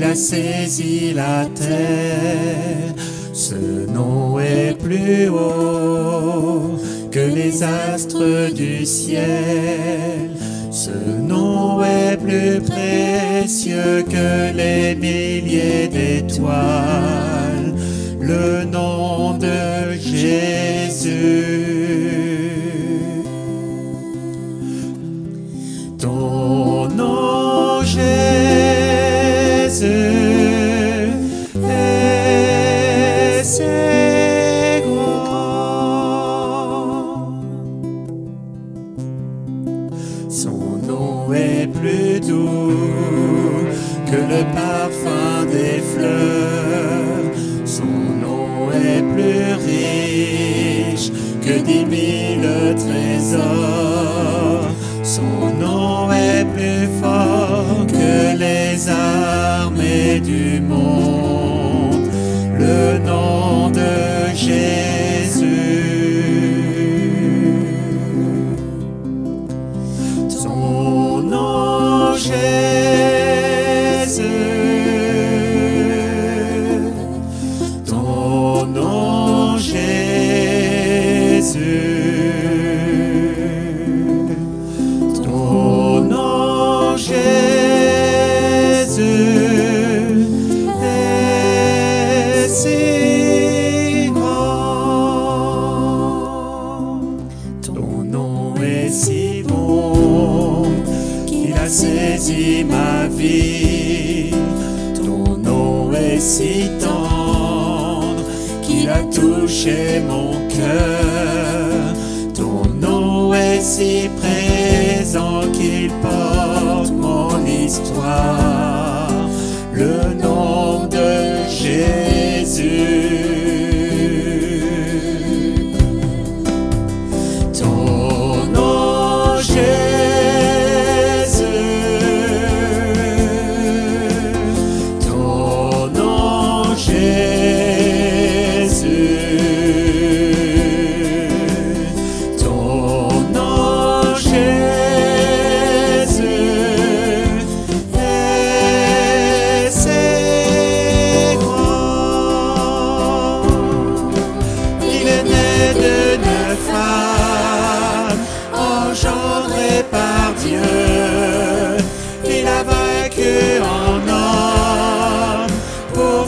a saisi la terre. Ce nom est plus haut que les astres du ciel. Ce nom est plus précieux que les milliers d'étoiles. Le nom de Jésus. Ton nom, Jésus, est si grand. Son nom est plus doux que le parfum des fleurs. Son nom est plus riche que 10 000 trésors. Son nom est plus fort que les armées du monde. Le nom de Jésus. Son nom, Jésus. Ton nom, Jésus. Saisis ma vie, ton nom est si tendre qu'il a touché mon cœur. Ton nom est si présent qu'il porte mon histoire. Le nom de Jésus. Ton nom, Jésus.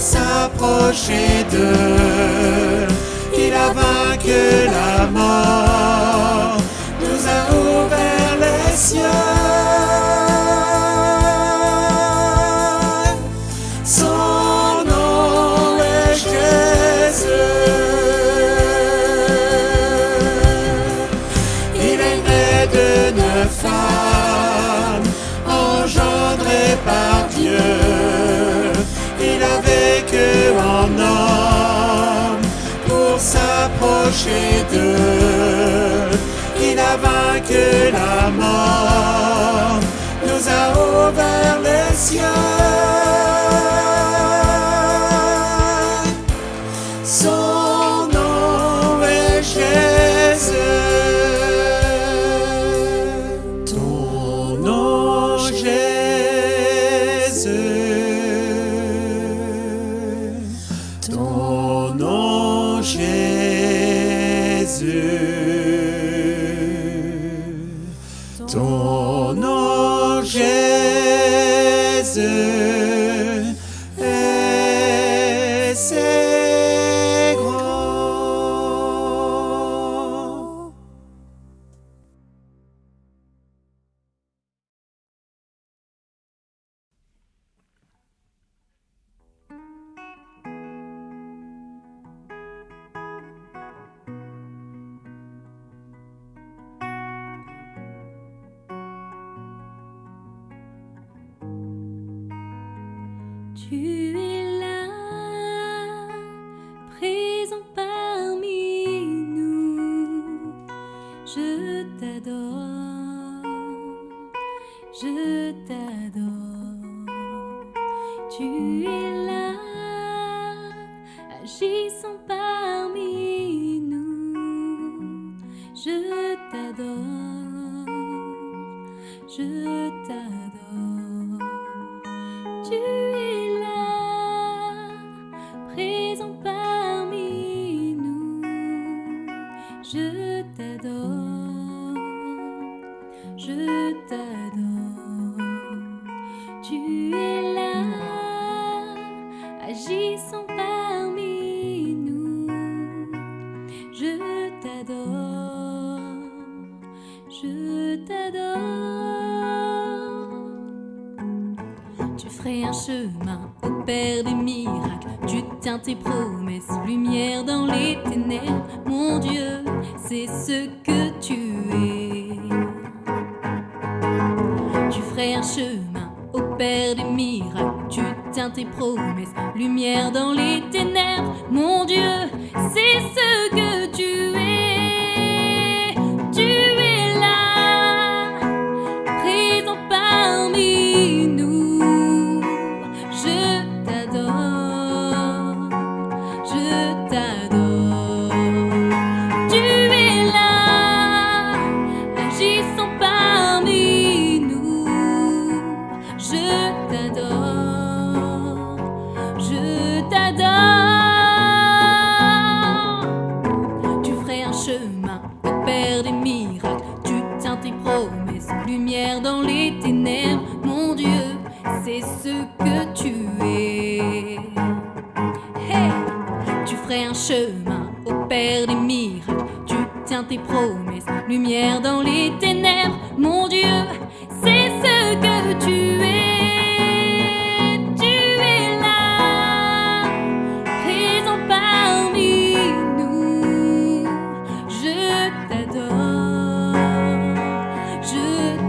S'approcher d'eux, il a vaincu la mort, nous a ouvert les cieux. Son nom est Jésus. Il est né d'une femme, engendré par Dieu. Il a vécu en homme pour s'approcher d'eux. Il a vaincu la mort, nous a ouvert les cieux. Son nom est Jésus. Ton nom, Jésus. Ton nom, Jésus. Ton nom, Jésus, est si grand. Tu es là, présent parmi nous. Je t'adore, je t'adore. Tu es là, agissant parmi nous. Je t'adore, je t'adore. Tu es là, chemin au Père des miracles. Tu tiens tes promesses, lumière dans les ténèbres. Mon Dieu, c'est ce que tu es. Tu ferais un chemin au Père des miracles. Tu tiens tes promesses, lumière dans les ténèbres. Mon Dieu, c'est ce que tu es. Tu es là, présent parmi nous. Je t'adore, je t'adore. Tu es là, agissant parmi nous. Je t'adore, je t'adore. Tu ferais un chemin au Père des miracles. Tu tiens tes promesses, lumière dans les ténèbres. Mon Dieu, c'est ce que tu es. Hey! Tu ferais un chemin au Père des miracles. Tu tiens tes promesses, lumière dans les ténèbres. Mon Dieu, c'est ce que tu es. Tu es là, présent parmi nous. Je t'adore, je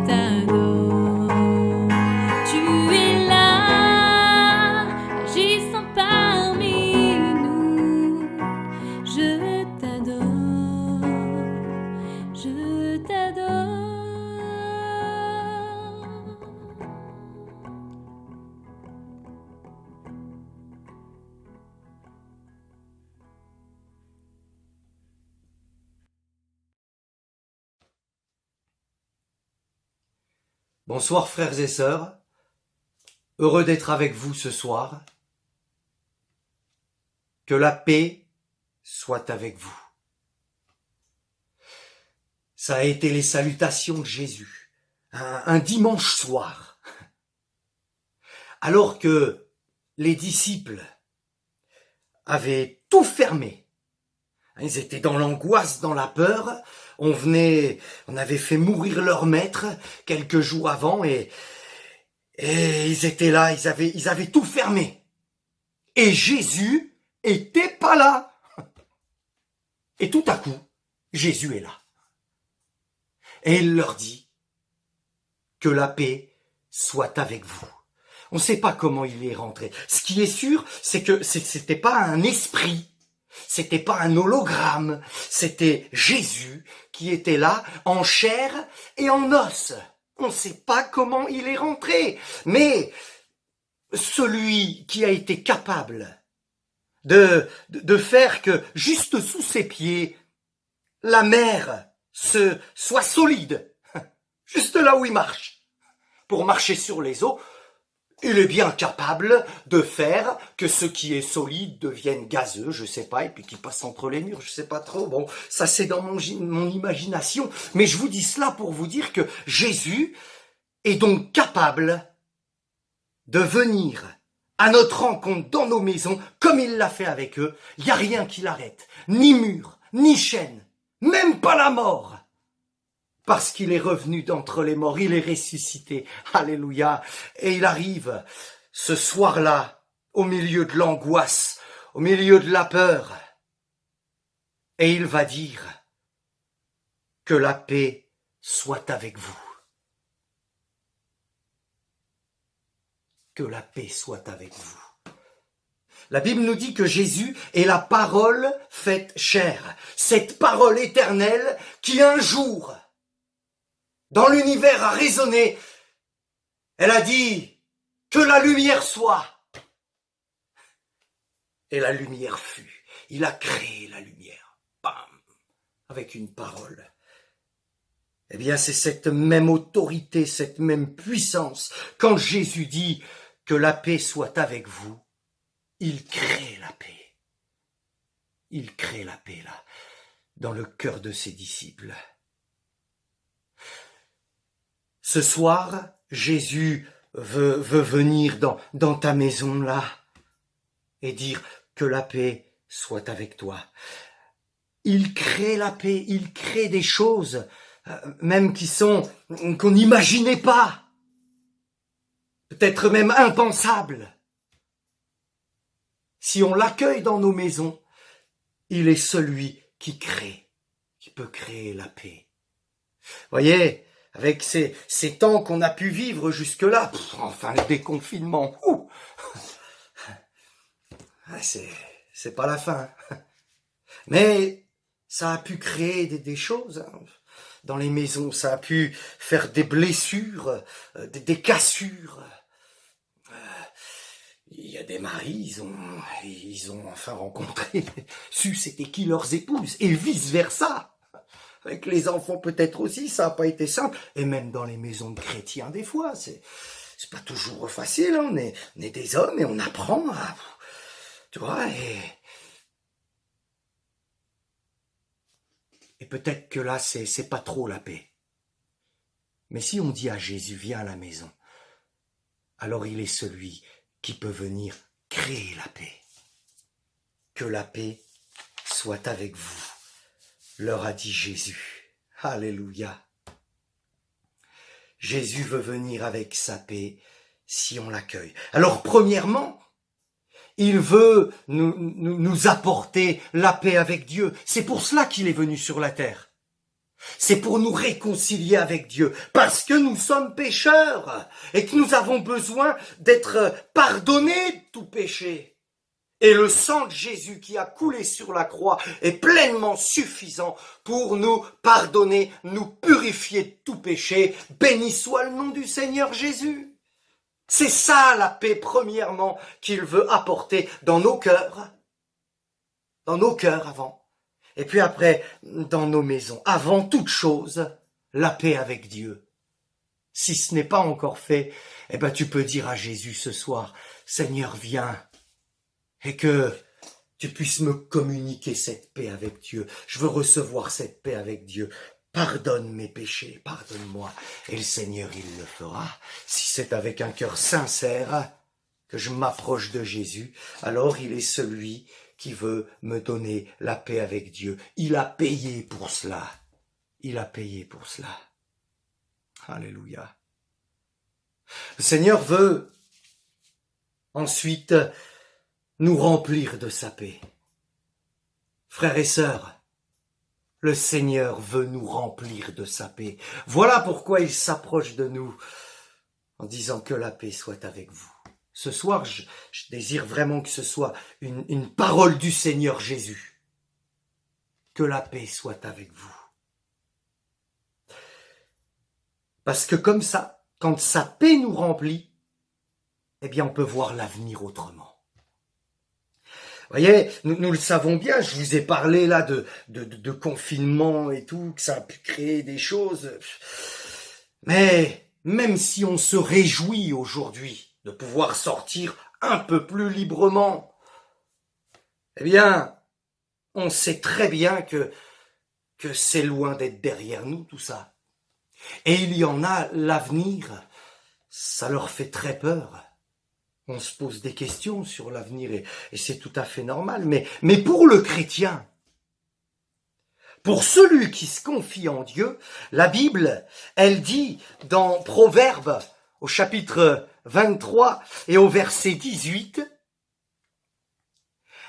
t'adore. Tu es là, agissant parmi nous. Je t'adore, je t'adore. Bonsoir frères et sœurs, heureux d'être avec vous ce soir. Que la paix soit avec vous. Ça a été les salutations de Jésus, un dimanche soir, alors que les disciples avaient tout fermé. Ils étaient dans l'angoisse, dans la peur. On avait fait mourir leur maître quelques jours avant et ils étaient là, ils avaient tout fermé. Et Jésus était pas là. Et tout à coup, Jésus est là. Et il leur dit que la paix soit avec vous. On ne sait pas comment il est rentré. Ce qui est sûr, c'est que c'était pas un esprit. C'était pas un hologramme, c'était Jésus qui était là en chair et en os. On ne sait pas comment il est rentré, mais celui qui a été capable de faire que juste sous ses pieds, la mer soit solide, juste là où il marche, pour marcher sur les eaux, il est bien capable de faire que ce qui est solide devienne gazeux, je sais pas, et puis qui passe entre les murs, je sais pas trop. Bon, ça c'est dans mon imagination, mais je vous dis cela pour vous dire que Jésus est donc capable de venir à notre rencontre dans nos maisons, comme il l'a fait avec eux. Il n'y a rien qui l'arrête, ni mur, ni chaîne, même pas la mort. Parce qu'il est revenu d'entre les morts, il est ressuscité. Alléluia. Et il arrive ce soir-là, au milieu de l'angoisse, au milieu de la peur. Et il va dire que la paix soit avec vous. Que la paix soit avec vous. La Bible nous dit que Jésus est la parole faite chair. Cette parole éternelle qui un jour, dans l'univers, a résonné. Elle a dit que la lumière soit. Et la lumière fut. Il a créé la lumière. Bam! Avec une parole. Eh bien, c'est cette même autorité, cette même puissance. Quand Jésus dit que la paix soit avec vous, il crée la paix. Il crée la paix, là, dans le cœur de ses disciples. Ce soir, Jésus veut venir dans ta maison là et dire que la paix soit avec toi. Il crée la paix, il crée des choses, même qu'on n'imaginait pas. peut-être même impensable. Si on l'accueille dans nos maisons, il est celui qui crée, qui peut créer la paix. Voyez, avec ces temps qu'on a pu vivre jusque-là, enfin le déconfinement, c'est pas la fin. Mais ça a pu créer des choses dans les maisons, ça a pu faire des blessures, des cassures. Il y a des maris, ils ont enfin rencontré, su c'était qui leurs épouses, et vice-versa. Avec les enfants peut-être aussi, ça n'a pas été simple. Et même dans les maisons de chrétiens, des fois, c'est pas toujours facile. Hein. On est des hommes et on apprend à... Tu vois, et peut-être que là, c'est pas trop la paix. Mais si on dit à Jésus, viens à la maison, alors il est celui qui peut venir créer la paix. Que la paix soit avec vous, leur a dit Jésus. Alléluia. Jésus veut venir avec sa paix si on l'accueille. Alors premièrement, il veut nous apporter la paix avec Dieu. C'est pour cela qu'il est venu sur la terre. C'est pour nous réconcilier avec Dieu, parce que nous sommes pécheurs et que nous avons besoin d'être pardonnés de tout péché. Et le sang de Jésus qui a coulé sur la croix est pleinement suffisant pour nous pardonner, nous purifier de tout péché. Béni soit le nom du Seigneur Jésus. C'est ça la paix premièrement qu'il veut apporter dans nos cœurs avant. Et puis après, dans nos maisons, avant toute chose, la paix avec Dieu. Si ce n'est pas encore fait, eh ben tu peux dire à Jésus ce soir, Seigneur, viens, et que tu puisses me communiquer cette paix avec Dieu. Je veux recevoir cette paix avec Dieu. Pardonne mes péchés, pardonne-moi. Et le Seigneur, il le fera. Si c'est avec un cœur sincère que je m'approche de Jésus, alors il est celui qui veut me donner la paix avec Dieu. Il a payé pour cela. Il a payé pour cela. Alléluia. Le Seigneur veut ensuite nous remplir de sa paix. Frères et sœurs, le Seigneur veut nous remplir de sa paix. Voilà pourquoi il s'approche de nous en disant que la paix soit avec vous. Ce soir, je désire vraiment que ce soit une parole du Seigneur Jésus. Que la paix soit avec vous. Parce que comme ça, quand sa paix nous remplit, eh bien on peut voir l'avenir autrement. Vous voyez, nous le savons bien, je vous ai parlé là de confinement et tout, que ça a pu créer des choses. Mais même si on se réjouit aujourd'hui de pouvoir sortir un peu plus librement, eh bien, on sait très bien que c'est loin d'être derrière nous tout ça. Et il y en a, l'avenir, ça leur fait très peur. On se pose des questions sur l'avenir et c'est tout à fait normal. Mais pour le chrétien, pour celui qui se confie en Dieu, la Bible, elle dit dans Proverbes, au chapitre 23 et au verset 18,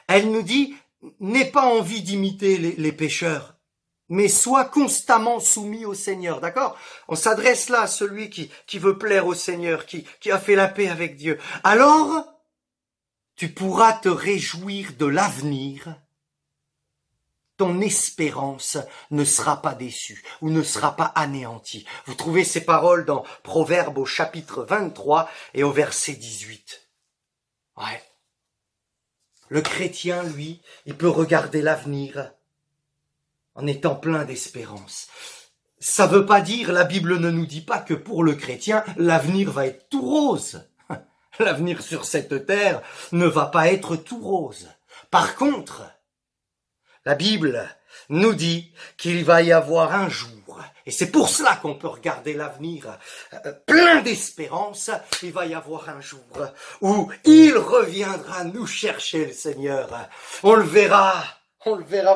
elle nous dit « N'aie pas envie d'imiter les pécheurs, mais sois constamment soumis au Seigneur. » D'accord ? On s'adresse là à celui qui veut plaire au Seigneur, qui a fait la paix avec Dieu. Alors, tu pourras te réjouir de l'avenir. Ton espérance ne sera pas déçue ou ne sera pas anéantie. Vous trouvez ces paroles dans Proverbes au chapitre 23 et au verset 18. Ouais. Le chrétien, lui, il peut regarder l'avenir en étant plein d'espérance. Ça veut pas dire, la Bible ne nous dit pas que pour le chrétien, l'avenir va être tout rose. L'avenir sur cette terre ne va pas être tout rose. Par contre, la Bible nous dit qu'il va y avoir un jour, et c'est pour cela qu'on peut regarder l'avenir plein d'espérance, il va y avoir un jour où il reviendra nous chercher, le Seigneur. On le verra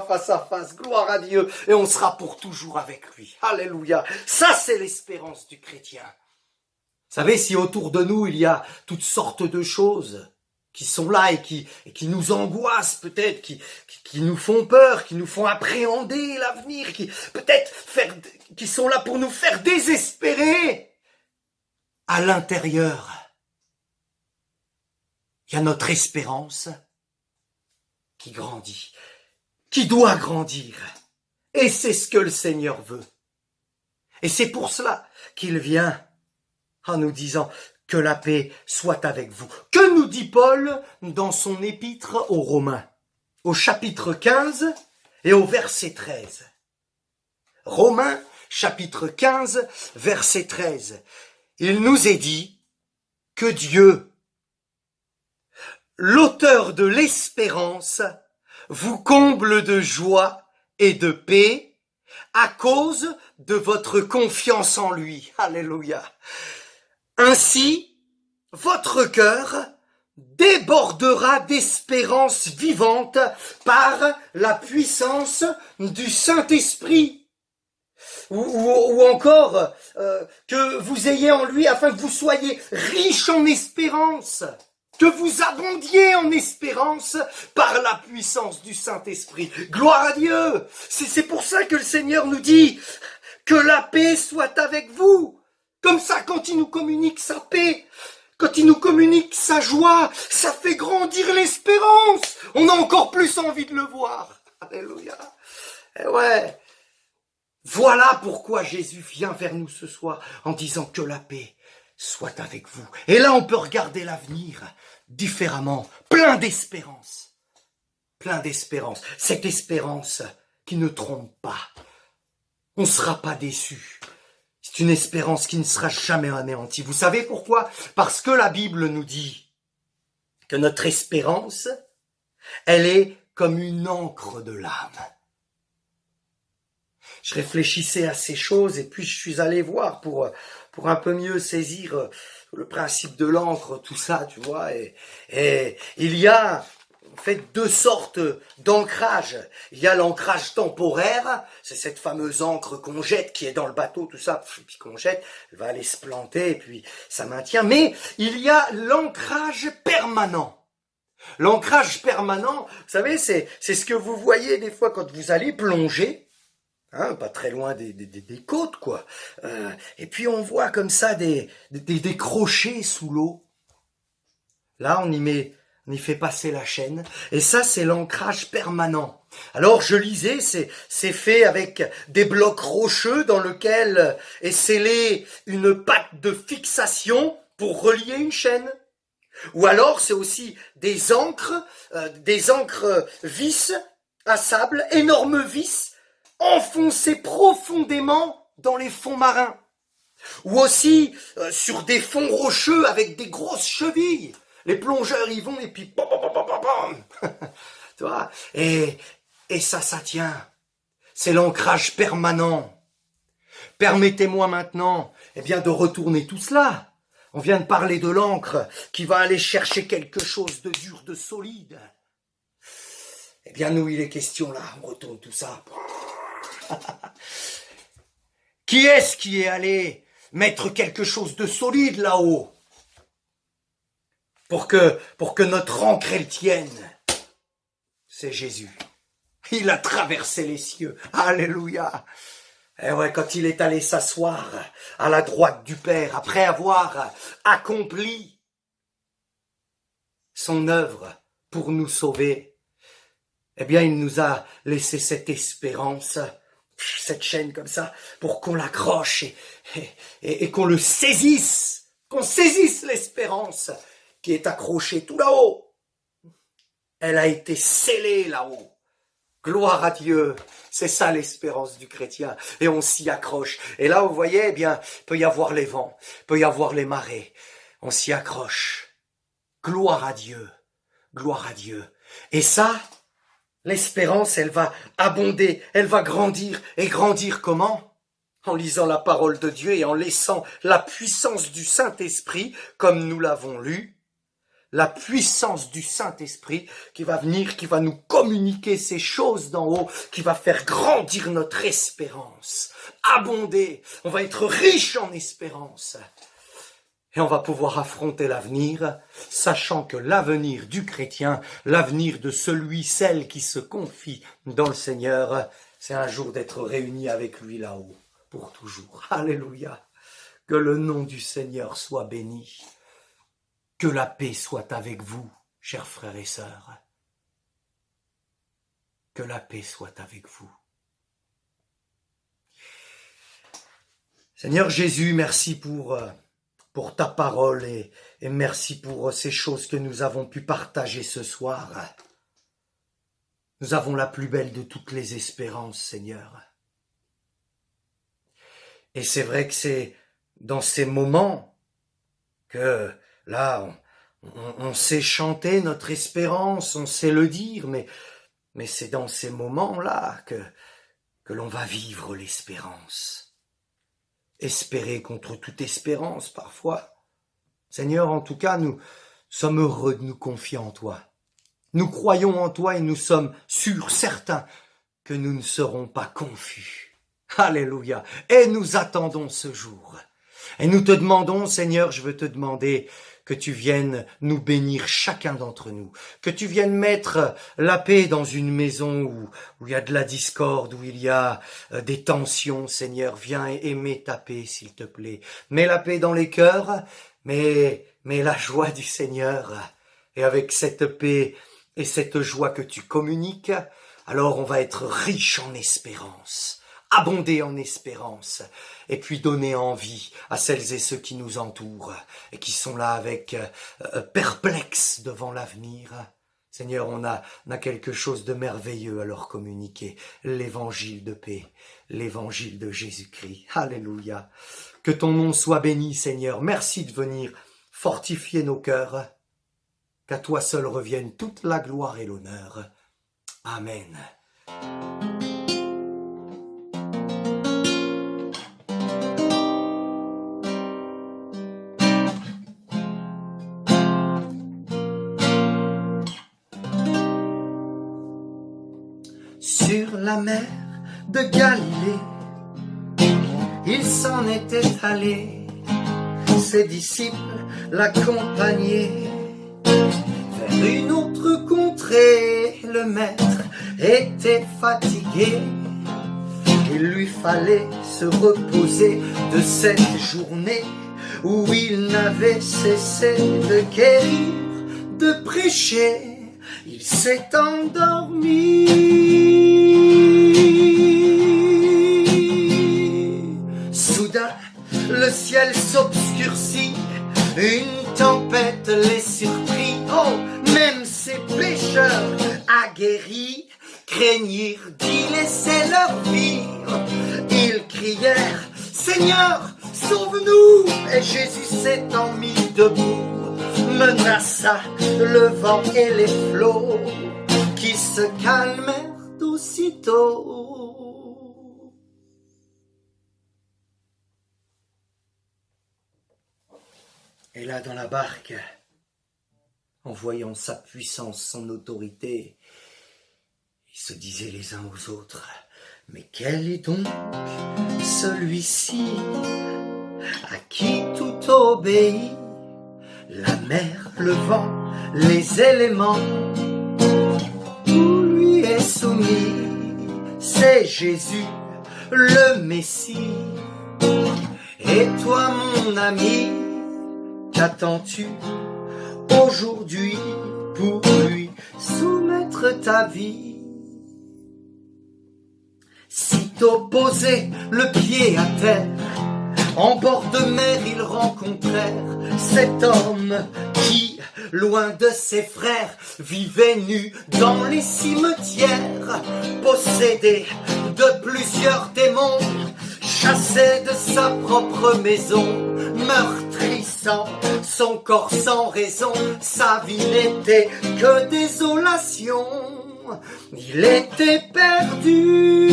face à face, gloire à Dieu, et on sera pour toujours avec lui. Alléluia. Ça, c'est l'espérance du chrétien. savez, si autour de nous, il y a toutes sortes de choses qui sont là et qui nous angoissent peut-être, qui nous font peur, qui nous font appréhender l'avenir, qui sont là pour nous faire désespérer, à l'intérieur, il y a notre espérance qui grandit, qui doit grandir. Et c'est ce que le Seigneur veut. Et c'est pour cela qu'il vient en nous disant que la paix soit avec vous. Que nous dit Paul dans son épître aux Romains, au chapitre 15 et au verset 13. Romains, chapitre 15, verset 13. Il nous est dit que Dieu, l'auteur de l'espérance, vous comble de joie et de paix à cause de votre confiance en lui. Alléluia. Ainsi, votre cœur débordera d'espérance vivante par la puissance du Saint-Esprit. Ou encore, que vous ayez en lui afin que vous soyez riches en espérance, que vous abondiez en espérance par la puissance du Saint-Esprit. Gloire à Dieu! C'est pour ça que le Seigneur nous dit que la paix soit avec vous. Comme ça, quand il nous communique sa paix, quand il nous communique sa joie, ça fait grandir l'espérance. On a encore plus envie de le voir. Alléluia. Et ouais. Voilà pourquoi Jésus vient vers nous ce soir en disant que la paix soit avec vous. Et là, on peut regarder l'avenir différemment, plein d'espérance. Plein d'espérance. Cette espérance qui ne trompe pas. On ne sera pas déçu. C'est une espérance qui ne sera jamais anéantie. Vous savez pourquoi? Parce que la Bible nous dit que notre espérance, elle est comme une encre de l'âme. Je réfléchissais à ces choses et puis je suis allé voir pour un peu mieux saisir le principe de l'encre, tout ça, tu vois. Et il y a en fait deux sortes d'ancrage. Il y a l'ancrage temporaire, c'est cette fameuse encre qu'on jette, qui est dans le bateau, tout ça, puis qu'on jette, elle va aller se planter et puis ça maintient. Mais il y a l'ancrage permanent. L'ancrage permanent, vous savez, c'est ce que vous voyez des fois quand vous allez plonger. Hein, pas très loin des côtes, quoi. Et puis on voit comme ça des crochets sous l'eau. Là, on y fait passer la chaîne. Et ça, c'est l'ancrage permanent. Alors, je lisais, c'est fait avec des blocs rocheux dans lesquels est scellée une patte de fixation pour relier une chaîne. Ou alors, c'est aussi des ancres vis à sable, énormes vis, enfoncés profondément dans les fonds marins. Ou aussi sur des fonds rocheux avec des grosses chevilles. Les plongeurs y vont et puis bam, bam, bam, bam, bam. Tu vois, et ça tient. C'est l'ancrage permanent. Permettez-moi maintenant, de retourner tout cela. On vient de parler de l'encre qui va aller chercher quelque chose de dur, de solide. Nous, il est question là, on retourne tout ça. Qui est-ce qui est allé mettre quelque chose de solide là-haut pour que notre ancre elle tienne? C'est Jésus. Il a traversé les cieux. Alléluia. Et ouais, quand il est allé s'asseoir à la droite du Père, après avoir accompli son œuvre pour nous sauver, il nous a laissé cette espérance, cette chaîne comme ça, pour qu'on l'accroche et qu'on le saisisse, qu'on saisisse l'espérance qui est accrochée tout là-haut. Elle a été scellée là-haut. Gloire à Dieu, c'est ça l'espérance du chrétien. Et on s'y accroche. Et là, vous voyez, il peut y avoir les vents, il peut y avoir les marées. On s'y accroche. Gloire à Dieu, gloire à Dieu. Et ça, l'espérance, elle va abonder, elle va grandir. Et grandir comment? En lisant la parole de Dieu et en laissant la puissance du Saint-Esprit, comme nous l'avons lu, la puissance du Saint-Esprit qui va venir, qui va nous communiquer ces choses d'en haut, qui va faire grandir notre espérance, abonder. On va être riche en espérance. Et on va pouvoir affronter l'avenir, sachant que l'avenir du chrétien, l'avenir de celui, celle qui se confie dans le Seigneur, c'est un jour d'être réunis avec lui là-haut, pour toujours. Alléluia. Que le nom du Seigneur soit béni. Que la paix soit avec vous, chers frères et sœurs. Que la paix soit avec vous. Seigneur Jésus, merci pour ta parole et merci pour ces choses que nous avons pu partager ce soir. Nous avons la plus belle de toutes les espérances, Seigneur. Et c'est vrai que c'est dans ces moments que, là, on sait chanter notre espérance, on sait le dire, mais c'est dans ces moments-là que l'on va vivre l'espérance. Espérer contre toute espérance, parfois. Seigneur, en tout cas, nous sommes heureux de nous confier en toi. Nous croyons en toi et nous sommes sûrs, certains, que nous ne serons pas confus. Alléluia. Et nous attendons ce jour. Et nous te demandons, Seigneur, je veux te demander que tu viennes nous bénir chacun d'entre nous, que tu viennes mettre la paix dans une maison où il y a de la discorde, où il y a des tensions, Seigneur. Viens aimer ta paix, s'il te plaît. Mets la paix dans les cœurs, mais la joie du Seigneur. Et avec cette paix et cette joie que tu communiques, alors on va être riche en espérance, abonder en espérance, et puis donner envie à celles et ceux qui nous entourent et qui sont là avec perplexes devant l'avenir. Seigneur, on a quelque chose de merveilleux à leur communiquer, l'évangile de paix, l'évangile de Jésus-Christ. Alléluia. Que ton nom soit béni, Seigneur. Merci de venir fortifier nos cœurs. Qu'à toi seul revienne toute la gloire et l'honneur. Amen. Sur la mer de Galilée, il s'en était allé, ses disciples l'accompagnaient. Vers une autre contrée, le maître était fatigué. Il lui fallait se reposer de cette journée où il n'avait cessé de guérir, de prêcher. Il s'est endormi. Soudain, le ciel s'obscurcit, une tempête les surprit. Oh, même ces pécheurs aguerris craignirent d'y laisser leur vie. Ils crièrent, Seigneur, sauve-nous! Et Jésus s'étant mis debout, menaça le vent et les flots qui se calmèrent aussitôt. Et là, dans la barque, en voyant sa puissance, son autorité, ils se disaient les uns aux autres, mais quel est donc celui-ci à qui tout obéit? La mer, le vent, les éléments, tout lui est soumis. C'est Jésus, le Messie. Et toi, mon ami, qu'attends-tu aujourd'hui pour lui soumettre ta vie? Sitôt posé le pied à terre, en bord de mer, ils rencontrèrent cet homme qui, loin de ses frères, vivait nu dans les cimetières, possédé de plusieurs démons, chassé de sa propre maison, meurtrissant son corps sans raison. Sa vie n'était que désolation, il était perdu.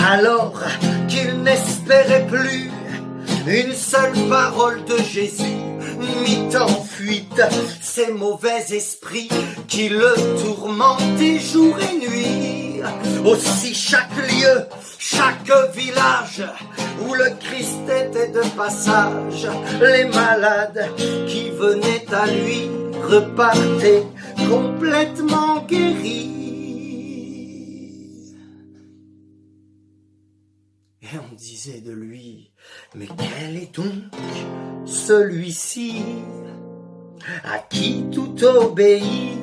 Alors qu'il n'espérait plus une seule parole de Jésus, mit en fuite ces mauvais esprits qui le tourmentaient jour et nuit. Aussi chaque lieu, chaque village où le Christ était de passage, les malades qui venaient à lui repartaient complètement guéris. Et on disait de lui, mais quel est donc celui-ci à qui tout obéit?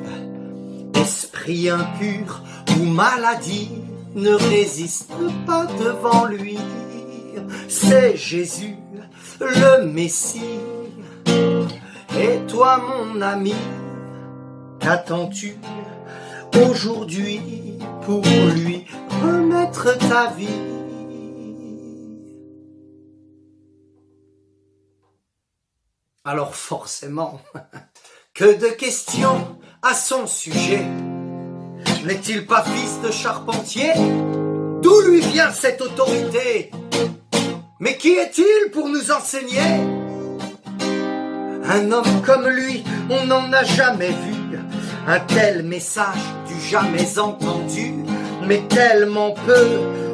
Esprit impur ou maladie ne résiste pas devant lui. C'est Jésus, le Messie. Et toi, mon ami, qu'attends-tu aujourd'hui pour lui remettre ta vie? Alors forcément, que de questions à son sujet. N'est-il pas fils de charpentier? D'où lui vient cette autorité? Mais qui est-il pour nous enseigner? Un homme comme lui, on n'en a jamais vu. Un tel message du jamais entendu. Mais tellement peu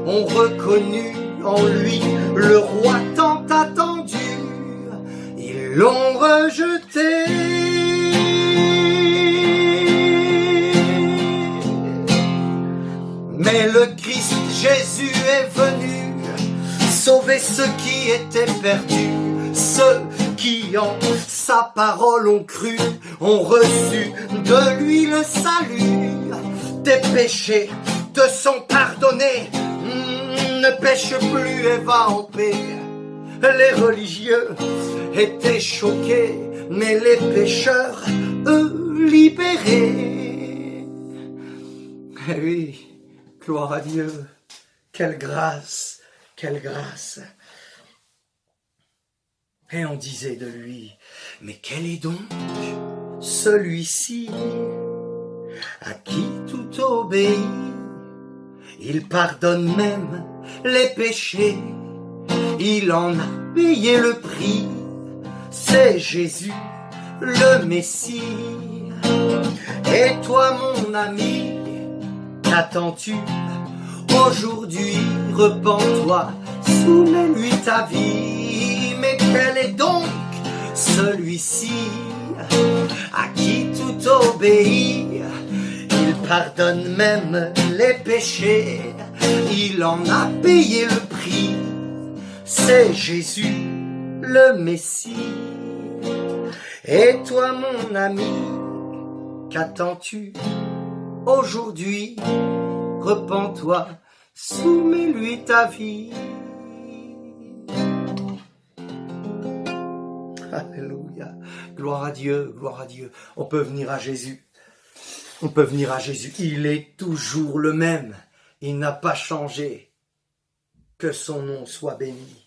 ont reconnu en lui le roi tant attendu. Ils l'ont rejeté. Mais le Christ Jésus est venu sauver ceux qui étaient perdus, ceux qui en sa parole ont cru, ont reçu de lui le salut. Tes péchés te sont pardonnés, ne pêche plus et va en paix. Les religieux étaient choqués, mais les pécheurs, eux, libérés. Eh oui, gloire à Dieu, quelle grâce, quelle grâce. Et on disait de lui, mais quel est donc celui-ci à qui tout obéit? Il pardonne même les péchés, il en a payé le prix. C'est Jésus, le Messie. Et toi, mon ami, qu'attends-tu aujourd'hui? Repens-toi, soumets-lui ta vie. Mais quel est donc celui-ci à qui tout obéit? Il pardonne même les péchés, il en a payé le prix. C'est Jésus, le Messie. Et toi, mon ami, qu'attends-tu aujourd'hui? Repens-toi, soumets-lui ta vie. Alléluia, gloire à Dieu, gloire à Dieu. On peut venir à Jésus, on peut venir à Jésus. Il est toujours le même, il n'a pas changé. Que son nom soit béni.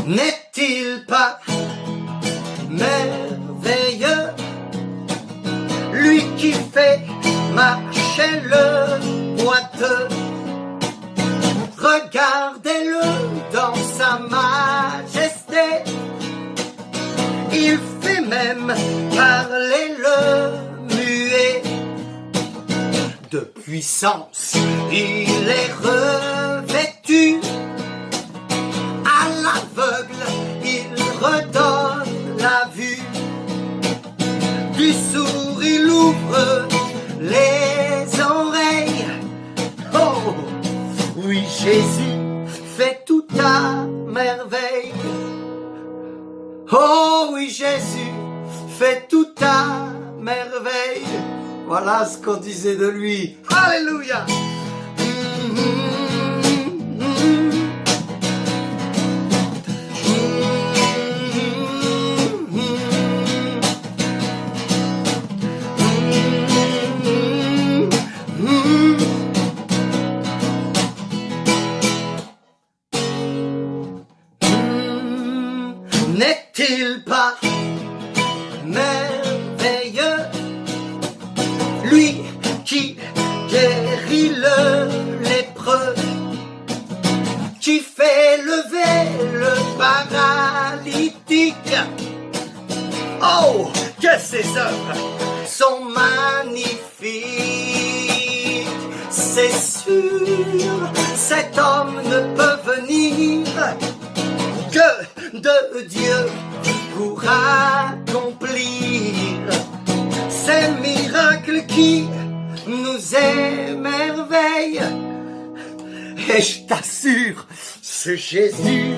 N'est-il pas merveilleux, lui qui fait marcher le boiteux? Regardez-le dans sa majesté, il fait même parler le muet. De puissance, il est revêtu. À l'aveugle, il redonne la vue. Du sourd, il ouvre les oreilles. Oh, oui, Jésus fait tout à merveille. Oh oui, Jésus fait tout à merveille. Voilà ce qu'on disait de lui. Alléluia. N'est-il pas merveilleux, lui qui guérit le lépreux, qui fait lever le paralytique. Oh, que ses œuvres sont magnifiques. C'est sûr, cet homme ne peut venir que de Dieu pour accomplir ces miracles qui nous émerveillent. Et je t'assure, ce Jésus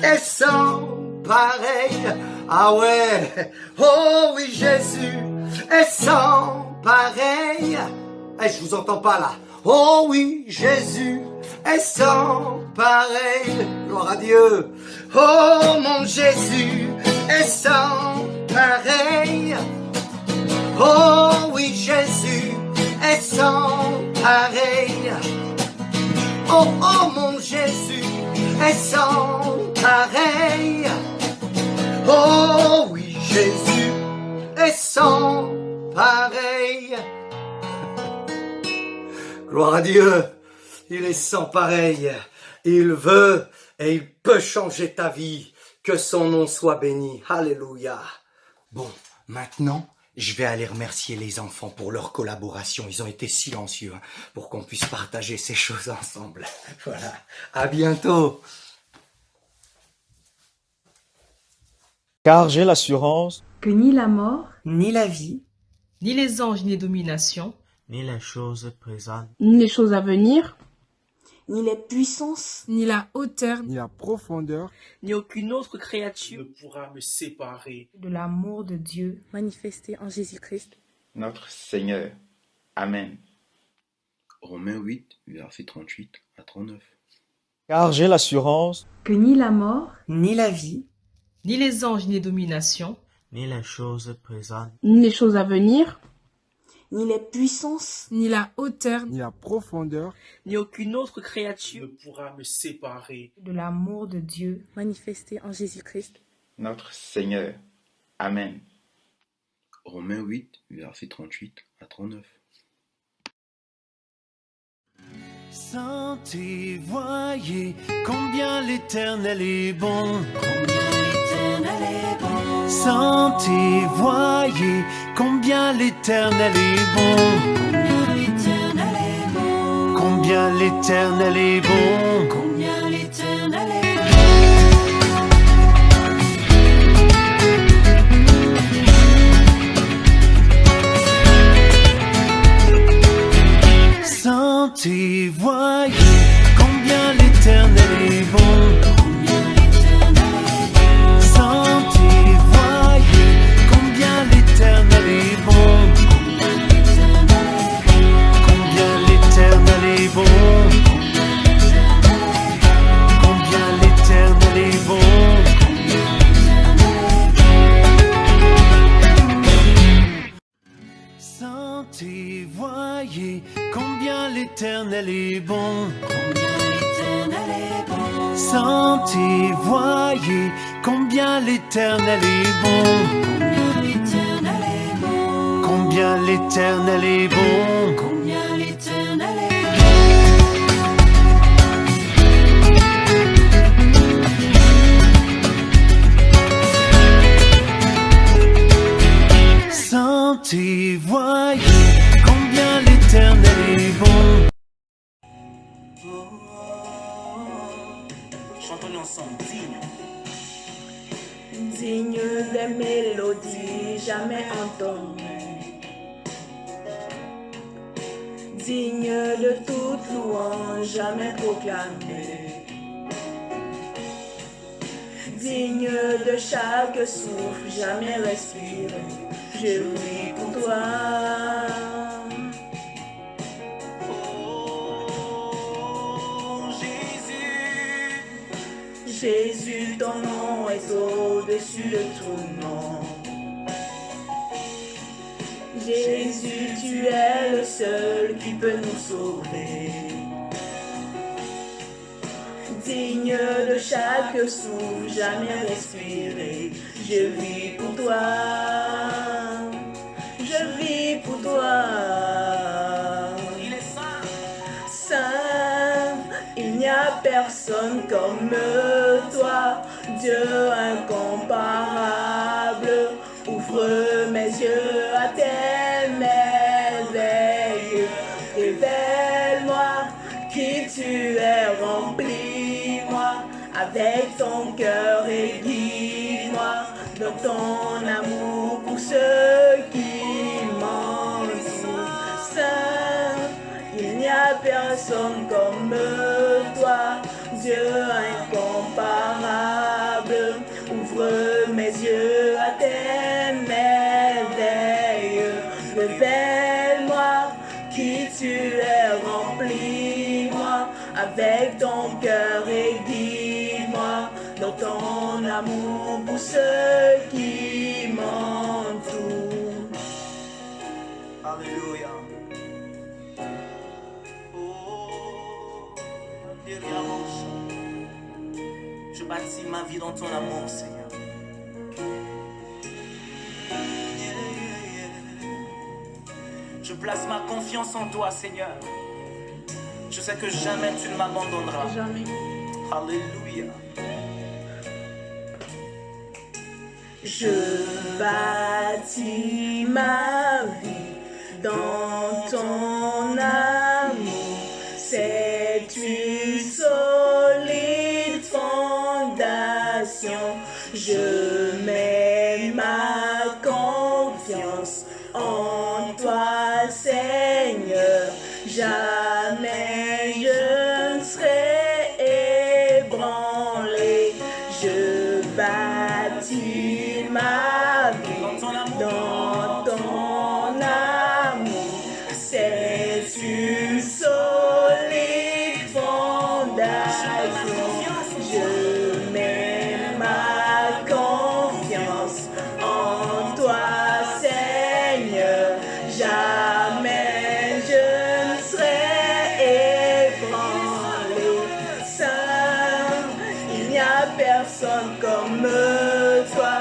est sans pareil. Ah ouais, oh oui, Jésus est sans pareil. Eh, je vous entends pas là. Oh oui, Jésus est sans pareil. Gloire à Dieu. Oh mon Jésus est sans pareil. Oh oui, Jésus est sans pareil. Oh, oh, mon Jésus est sans pareil. Oh, oui, Jésus est sans pareil. Gloire à Dieu, il est sans pareil. Il veut et il peut changer ta vie. Que son nom soit béni. Alléluia. Bon, maintenant, je vais aller remercier les enfants pour leur collaboration. Ils ont été silencieux pour qu'on puisse partager ces choses ensemble. Voilà. À bientôt. Car j'ai l'assurance que ni la mort, Ni la vie, ni les anges, ni les dominations, ni les choses présentes, ni les choses à venir, ni les puissances, ni la hauteur, ni la profondeur ni aucune autre créature ne pourra me séparer de l'amour de Dieu manifestés en Jésus-Christ. notre Seigneur. Amen. Romains 8, versets 38 à 39. car j'ai l'assurance que ni la mort, ni la vie, ni les anges, ni les dominations, ni les choses présentes, ni les choses à venir, ni les puissances, ni la hauteur, ni la profondeur ni aucune autre ne créature pourra me séparer de l'amour de Dieu manifestés en Jésus-Christ. Notre Seigneur. Amen. Romains 8, versets 38 à 39. sentez, voyez combien l'Éternel est bon. Sentez, voyez combien l'Éternel est bon. Combien l'Éternel est bon. Combien l'Éternel est bon. Sentez, voyez combien l'Éternel est bon. Sentez, voyez combien l'Éternel est bon. Combien l'Éternel est bon. Combien l'Éternel est bon. Sentez, voyez combien l'Éternel est bon. Sentez, voyez combien l'Éternel est bon. Combien l'Éternel est bon. Combien l'Éternel est bon. Sentez, voyez combien l'Éternel est bon. Chantons ensemble, digne. digne des mélodies jamais entendues, digne de toute louange jamais proclamée, digne de chaque souffle jamais respiré. Je vis pour toi. Jésus, ton nom est au-dessus de tout nom. Jésus, tu es le seul qui peut nous sauver. Digne de chaque souffle, jamais respiré. Je vis pour toi. Je vis pour toi. personne comme toi, Dieu incomparable. Ouvre mes yeux à tes merveilles. Révèle-moi qui tu es, remplis-moi avec ton cœur et guide-moi dans ton amour pour ceux qui m'entourent. Saint, il n'y a personne comme toi, Dieu incomparable. Ouvre mes yeux à tes merveilles. Révèle-moi qui tu es, remplis-moi avec ton cœur et guide-moi dans ton amour pour ceux qui m'entourent. Alléluia. Oh, je bâtis ma vie dans ton amour, Seigneur. Je place ma confiance en toi, Seigneur. Je sais que jamais tu ne m'abandonneras. Jamais. Alléluia. Je bâtis ma vie dans ton amour. C'est une solide fondation. Je mets ma confiance en toi, Seigneur. Jamais je ne serai ébranlé. Je bâtis ma vie dans ton amour. C'est une solide fondation. Je mets ma confiance en toi, Seigneur. Jamais je ne serai ébranlé. Saint, il n'y a personne comme toi,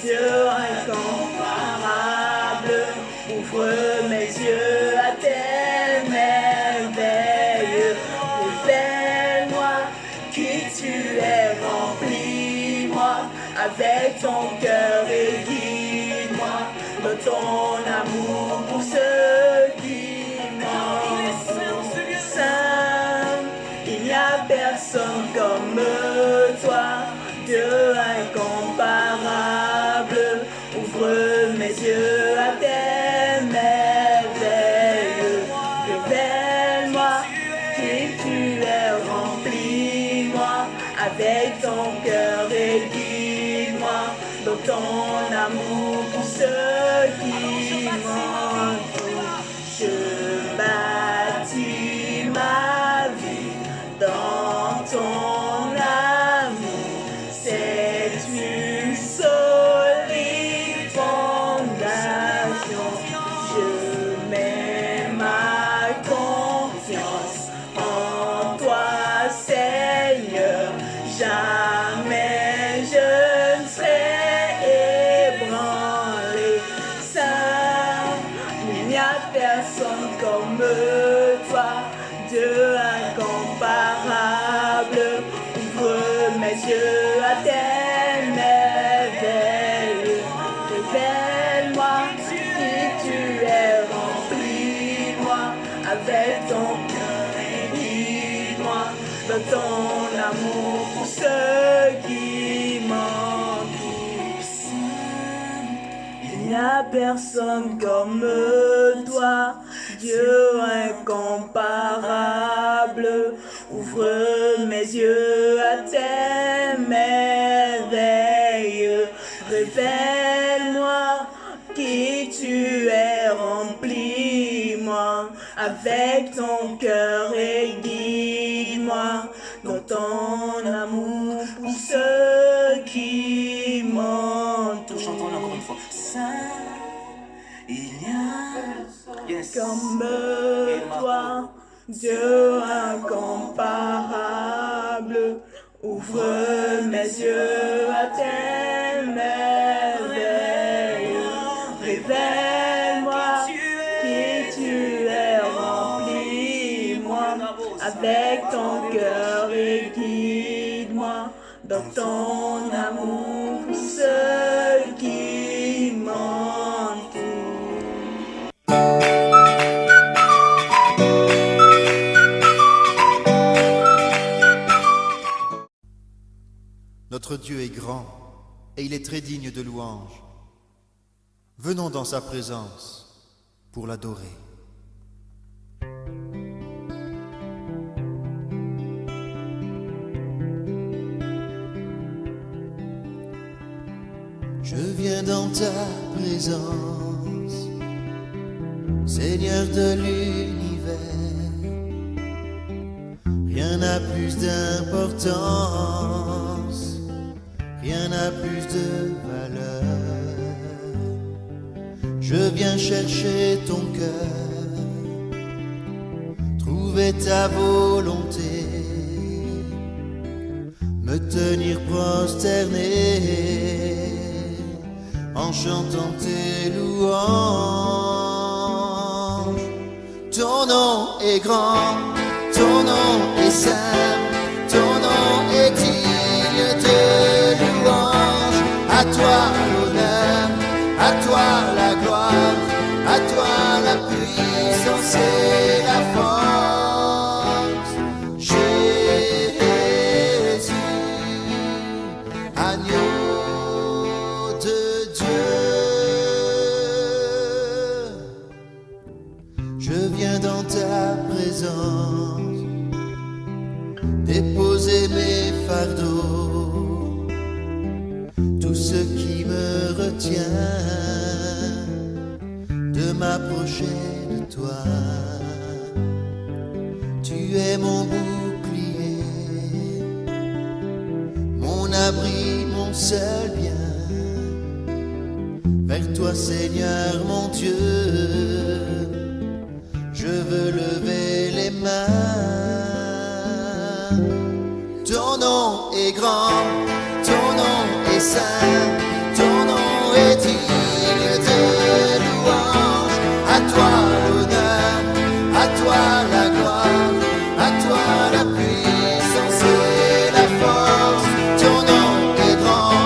Dieu incomparable. Ouvre mes yeux à tes merveilles. Révèle-moi qui tu es, remplis-moi avec ton cœur et guide-moi dans ton amour pour ceux qui m'entourent. Saint, il n'y a personne comme toi, Dieu incomparable. Ouvre mes yeux à tes merveilles. Révèle-moi qui tu es, remplis-moi avec ton cœur et guide-moi dans ton amour pour ceux qui m'entourent. Je bâtis ma vie dans ton amour. C'est une solide fondation. Je mets ma confiance en toi, Seigneur. Jamais je ne serai ébranlé. Saint, il n'y a personne comme toi, Dieu incomparable. Ouvre mes yeux à tes merveilles. Révèle-moi qui tu es, remplis-moi avec ton cœur et guide-moi dans ton amour pour ceux qui m'entourent. Il n'y a personne comme toi, Dieu incomparable. Ouvre mes yeux à tes merveilles. Révèle-moi qui tu es, remplis-moi avec ton cœur et guide-moi dans ton amour pour ceux qui m'entourent. Chantons encore une fois. Saint, il y a comme toi, Dieu incomparable. Ouvre mes yeux à tes merveilles. Révèle-moi qui tu es, remplis-moi avec ton cœur et guide-moi dans ton amour pour ceux qui m'entourent. Notre Dieu est grand et il est très digne de louange. Venons dans sa présence pour l'adorer. Je viens dans ta présence, Seigneur de l'univers. Rien n'a plus d'importance, rien n'a plus de valeur. Je viens chercher ton cœur, trouver ta volonté, me tenir prosterné en chantant tes louanges. Ton nom est grand, ton nom est saint, ton nom est digne de louange. À toi l'honneur, à toi la gloire, à toi la puissance et la force. Jésus, agneau de Dieu, je viens dans ta présence déposer mes fardeaux, tout ce qui me retient de m'approcher de toi. Tu es mon bouclier, mon abri, mon seul bien. Vers toi Seigneur mon Dieu, je veux lever les mains. Ton nom est grand, ton nom est saint, ton nom est digne de louange. À toi l'honneur, à toi la gloire, à toi la puissance et la force. Ton nom est grand,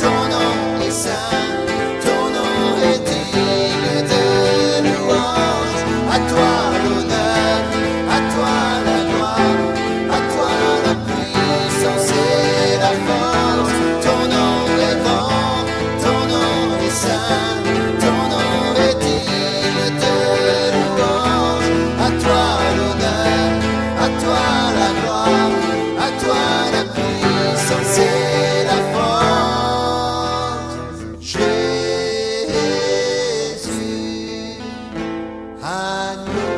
ton nom est saint, ton nom est digne de louange. À toi l'honneur, à toi la gloire, à toi la puissance et la force. Ton nom est grand, ton nom est saint, ton nom est digne de louange. À toi l'honneur, à toi la gloire, à toi la puissance et la force. Jésus, agneau